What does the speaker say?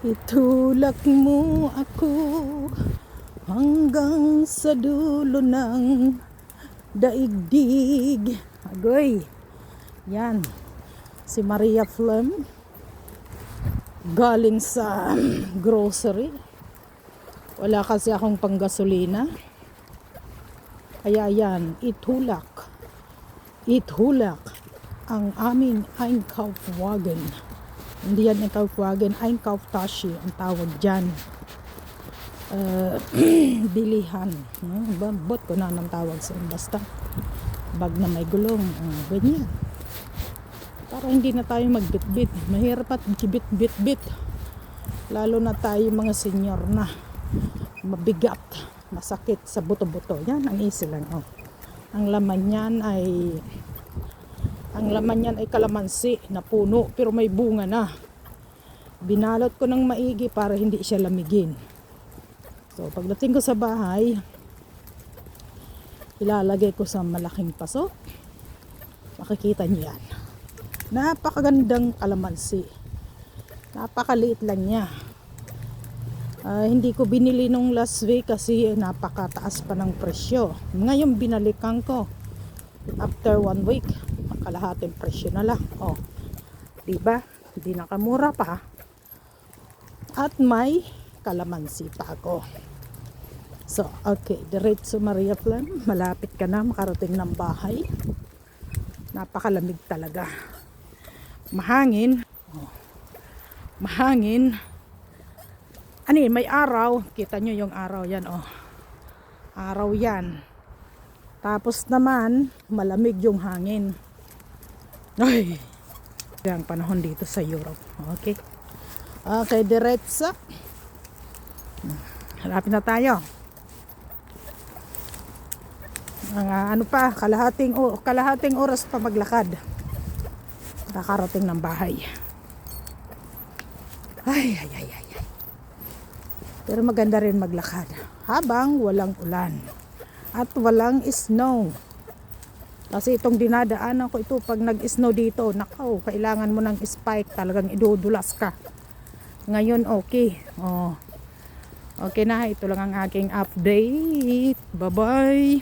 Itulak mo ako hanggang sa dulo ng daigdig. Agoy. Yan. Si Maria Flem. Galing sa grocery. Wala kasi akong panggasolina. Kaya yan, itulak. Itulak ang aming Einkaufswagen. Hindi yan Einkaufswagen, Einkaufstasche ang tawag dyan. Bilihan. Bot ko na ng tawag sa basta. Bag na may gulong. Ganyan. Para hindi na tayo magbitbit. Mahirap at bit-bit-bit. Lalo na tayo mga senior na. Mabigat. Masakit sa buto-buto. Yan, ang easy lang. Oh. Ang laman yan ay kalamansi na puno pero may bunga na. Binalot ko ng maigi para hindi siya lamigin. So pagdating ko sa bahay, ilalagay ko sa malaking paso. Makikita niyo yan. Napakagandang kalamansi. Napakaliit lang niya. Hindi ko binili nung last week kasi napakataas pa ng presyo. Ngayon binalikan ko. After 1 week, kalahating presyo na lang. Oh, diba? Hindi nakamura pa. At may kalamansi pa ako. So, okay. Diretso Maria Flem. Malapit ka na makarating ng bahay. Napakalamig talaga. Mahangin. Oh. Mahangin. Ano yun? May araw. Kita nyo yung araw yan. Oh. Araw yan. Tapos naman, malamig yung hangin. Ay, ang panahon dito sa Europe. Okay. Okay, diretso. Harapin na tayo. Ano pa, kalahating oras pa maglakad. Nakarating ng bahay. Ay. Pero maganda rin maglakad habang walang ulan. At walang snow. Kasi itong dinadaanan ko ito, pag nag-snow dito, nakaw, kailangan mo ng spike, talagang idudulas ka. Ngayon, okay. Oh. Okay na, ito lang ang aking update. Bye-bye.